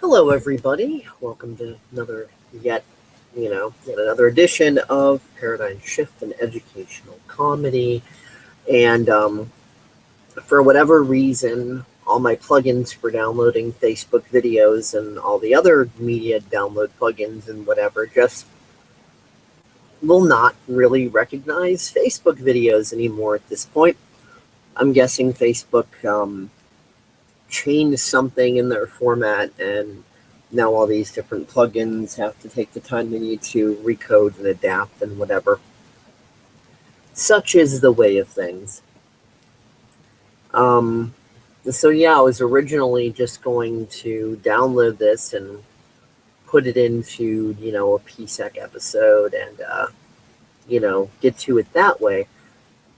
Hello, everybody. Welcome to yet another edition of Paradigm Shift and Educational Comedy. And for whatever reason, all my plugins for downloading Facebook videos and all the other media download plugins and whatever just will not really recognize Facebook videos anymore at this point. I'm guessing Facebook changed something in their format, and now all these different plugins have to take the time they need to recode and adapt and whatever. Such is the way of things. So yeah, I was originally just going to download this and put it into, a PSEC episode and, get to it that way.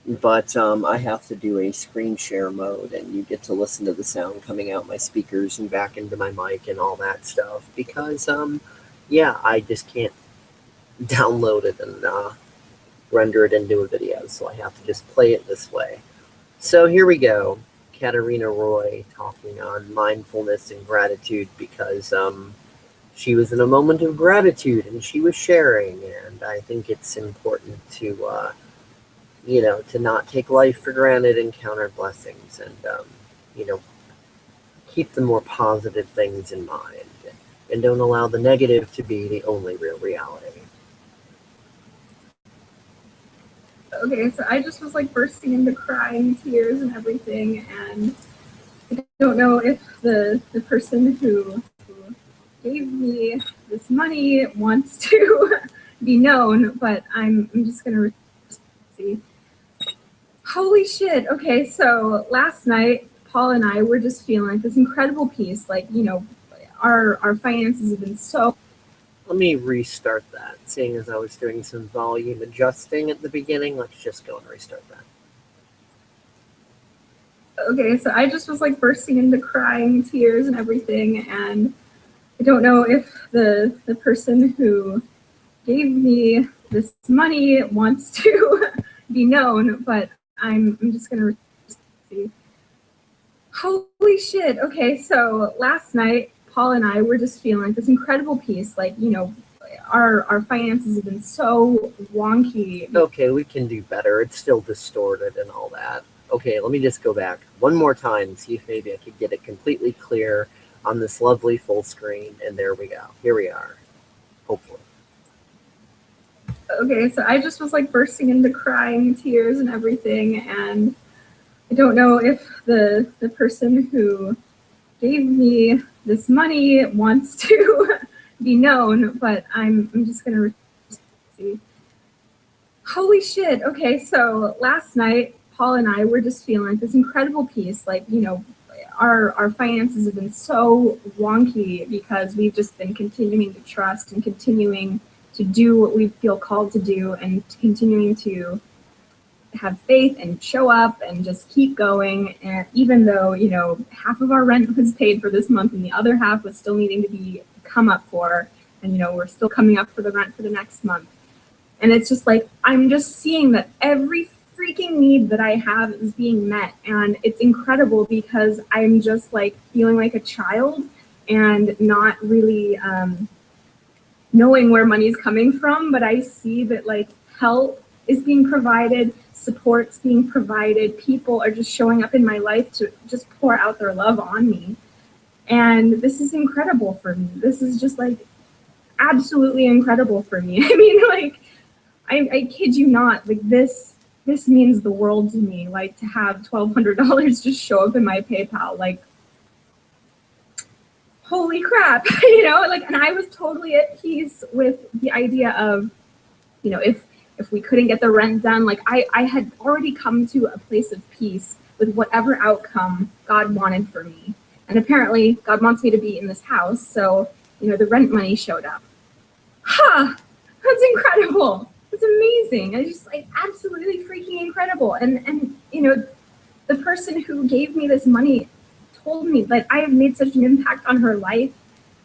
But I have to do a screen share mode, and you get to listen to the sound coming out my speakers and back into my mic and all that stuff because, I just can't download it and render it into a video, so I have to just play it this way. So here we go. Katerina Roy talking on mindfulness and gratitude because she was in a moment of gratitude and she was sharing, and I think it's important to to not take life for granted and count our blessings and, keep the more positive things in mind and don't allow the negative to be the only real reality. Okay, so I just was like bursting into crying, tears and everything, and I don't know if the person who gave me this money wants to be known, but I'm just gonna see. Holy shit. Okay, so last night, Paul and I were just feeling like this incredible peace. Like, our finances have been so... Let me restart that. Seeing as I was doing some volume adjusting at the beginning, let's just go and restart that. Okay, so I just was like bursting into crying, tears and everything, and I don't know if the person who gave me this money wants to be known, but I'm just gonna see. Holy shit. Okay, so last night, Paul and I were just feeling like this incredible peace. Like, our finances have been so wonky. Okay, we can do better. It's still distorted and all that. Okay, let me just go back one more time, see if maybe I could get it completely clear on this lovely full screen. And there we go. Here we are, hopefully. Okay, so I just was like bursting into crying, tears and everything, and I don't know if the person who gave me this money wants to be known, but I'm just gonna see. Holy shit. Okay, so last night, Paul and I were just feeling like this incredible peace. Like, our finances have been so wonky because we've just been continuing to trust and continuing to do what we feel called to do and continuing to have faith and show up and just keep going. And even though, half of our rent was paid for this month and the other half was still needing to be come up for, and, we're still coming up for the rent for the next month. And it's just like, I'm just seeing that every freaking need that I have is being met. And it's incredible because I'm just like feeling like a child and not really knowing where money's coming from, but I see that like help is being provided, support's being provided, people are just showing up in my life to just pour out their love on me. And this is incredible for me. This is just like absolutely incredible for me. I mean, like, I kid you not, like this means the world to me, like to have $1,200 just show up in my PayPal, like, holy crap, and I was totally at peace with the idea of, if we couldn't get the rent done, like I had already come to a place of peace with whatever outcome God wanted for me. And apparently God wants me to be in this house. So, the rent money showed up. That's incredible. It's amazing. It's just like absolutely freaking incredible. And the person who gave me this money told me that I have made such an impact on her life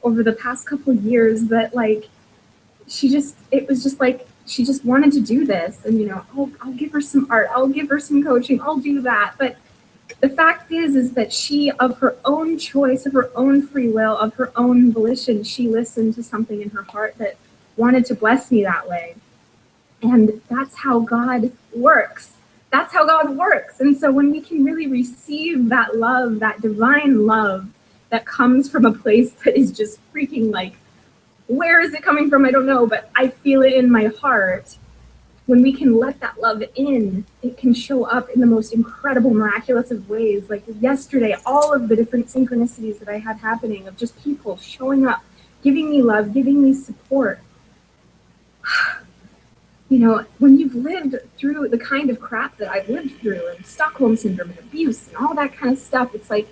over the past couple of years that like she just wanted to do this, and I'll give her some art, I'll give her some coaching, I'll do that, but the fact is that she, of her own choice, of her own free will, of her own volition, she listened to something in her heart that wanted to bless me that way. And that's how God works. That's how God works. And so when we can really receive that love, that divine love that comes from a place that is just freaking like, where is it coming from? I don't know, but I feel it in my heart. When we can let that love in, it can show up in the most incredible, miraculous of ways. Like yesterday, all of the different synchronicities that I had happening of just people showing up, giving me love, giving me support. You know, when you've lived through the kind of crap that I've lived through, and Stockholm syndrome and abuse and all that kind of stuff, it's like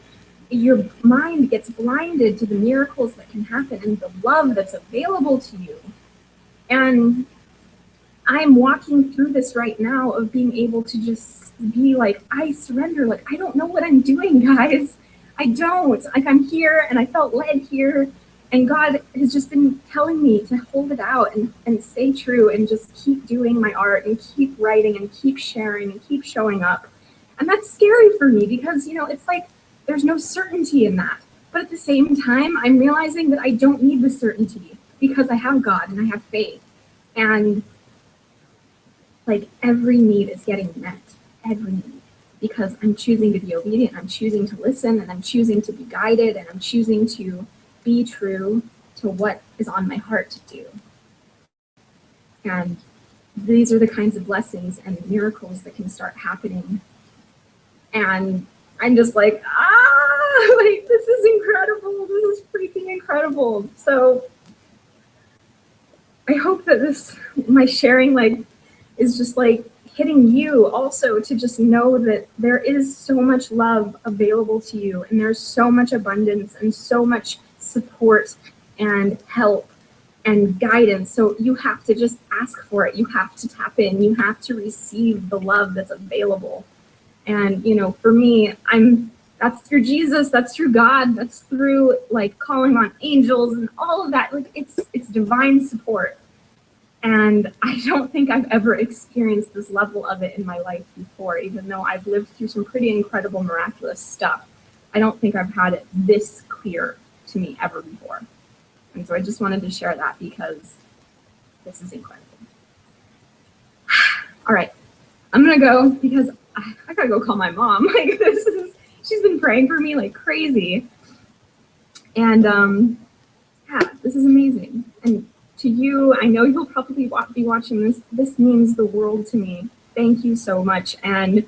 your mind gets blinded to the miracles that can happen and the love that's available to you. And I'm walking through this right now of being able to just be like, I surrender. Like, I don't know what I'm doing, guys. I don't. Like, I'm here and I felt led here. And God has just been telling me to hold it out and stay true and just keep doing my art and keep writing and keep sharing and keep showing up. And that's scary for me because, you know, it's like there's no certainty in that. But at the same time, I'm realizing that I don't need the certainty because I have God and I have faith. And like every need is getting met, every need, because I'm choosing to be obedient, I'm choosing to listen, and I'm choosing to be guided, and I'm choosing to be true to what is on my heart to do. And these are the kinds of blessings and miracles that can start happening. And I'm just like, like, this is incredible. This is freaking incredible. So I hope that this, my sharing, like, is just like hitting you also to just know that there is so much love available to you, and there's so much abundance and so much support and help and guidance. So you have to just ask for it. You have to tap in. You have to receive the love that's available. And, you know, for me, that's through Jesus, that's through God, that's through like calling on angels and all of that. Like it's divine support. And I don't think I've ever experienced this level of it in my life before, even though I've lived through some pretty incredible, miraculous stuff. I don't think I've had it this clear to me ever before. And so I just wanted to share that because this is incredible. All right, I'm gonna go because I gotta go call my mom. Like she's been praying for me like crazy. And yeah, this is amazing. And to you, I know you'll probably be watching this. This means the world to me. Thank you so much. And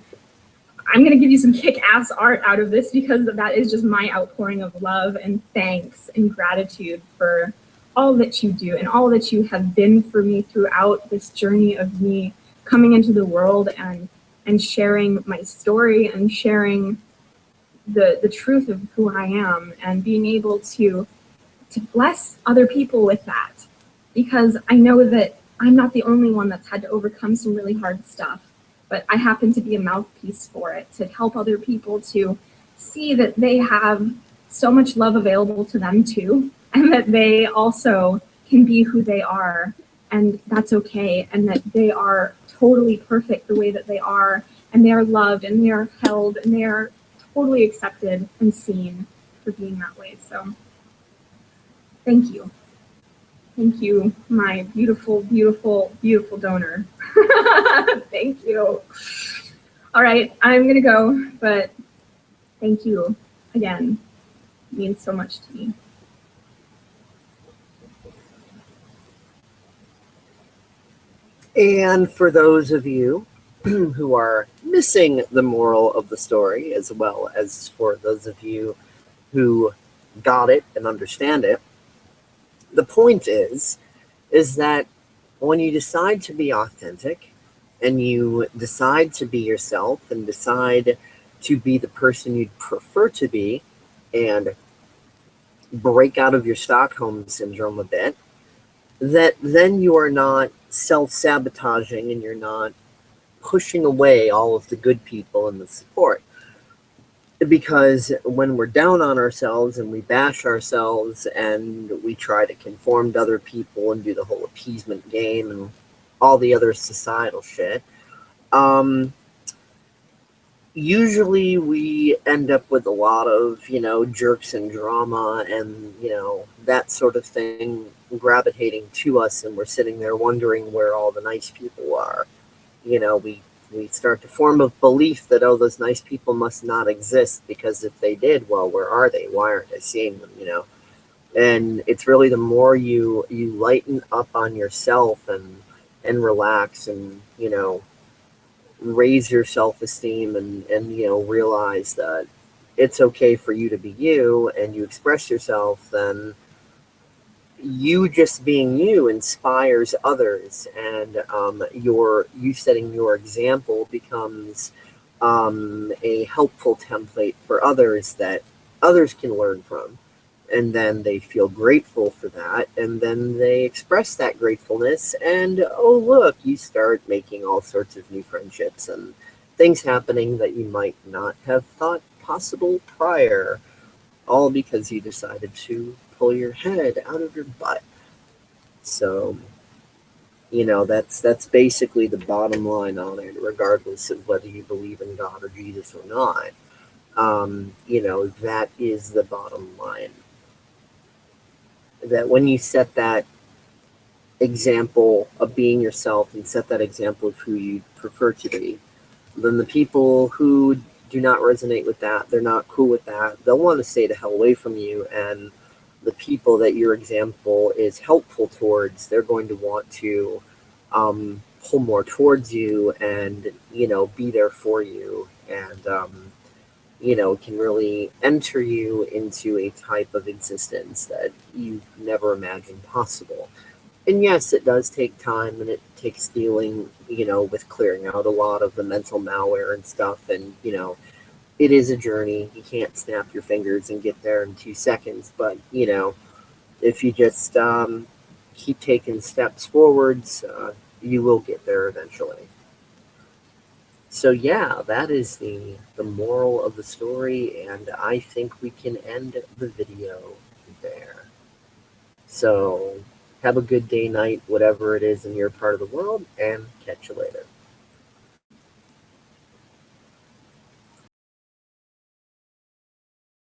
I'm going to give you some kick-ass art out of this because that is just my outpouring of love and thanks and gratitude for all that you do and all that you have been for me throughout this journey of me coming into the world and sharing my story and sharing the truth of who I am and being able to bless other people with that. Because I know that I'm not the only one that's had to overcome some really hard stuff, but I happen to be a mouthpiece for it to help other people to see that they have so much love available to them too, and that they also can be who they are, and that's okay, and that they are totally perfect the way that they are, and they are loved, and they are held, and they are totally accepted and seen for being that way. So thank you. Thank you, my beautiful, beautiful, beautiful donor. Thank you. All right, I'm gonna go, but thank you again. It means so much to me. And for those of you who are missing the moral of the story, as well as for those of you who got it and understand it, the point is that when you decide to be authentic and you decide to be yourself and decide to be the person you'd prefer to be and break out of your Stockholm syndrome a bit, that then you are not self-sabotaging and you're not pushing away all of the good people and the support. Because when we're down on ourselves and we bash ourselves and we try to conform to other people and do the whole appeasement game and all the other societal shit, usually we end up with a lot of, jerks and drama and, that sort of thing gravitating to us, and we're sitting there wondering where all the nice people are. We start to form a belief that, oh, those nice people must not exist, because if they did, well, where are they? Why aren't I seeing them? And it's really the more you lighten up on yourself and relax and, raise your self-esteem and realize that it's okay for you to be you, and you express yourself, then you just being you inspires others, and you setting your example becomes a helpful template for others that others can learn from, and then they feel grateful for that, and then they express that gratefulness, and oh, look, you start making all sorts of new friendships and things happening that you might not have thought possible prior, all because you decided to pull your head out of your butt. So, that's basically the bottom line on it, regardless of whether you believe in God or Jesus or not. That is the bottom line. That when you set that example of being yourself and set that example of who you prefer to be, then the people who do not resonate with that, they're not cool with that, they'll want to stay the hell away from you. And the people that your example is helpful towards, they're going to want to pull more towards you and, be there for you, and, can really enter you into a type of existence that you never imagined possible. And yes, it does take time, and it takes dealing, with clearing out a lot of the mental malware and stuff. And, it is a journey. You can't snap your fingers and get there in 2 seconds. But, if you just keep taking steps forwards, you will get there eventually. So yeah, that is the moral of the story, and I think we can end the video there. So have a good day, night, whatever it is in your part of the world, and catch you later.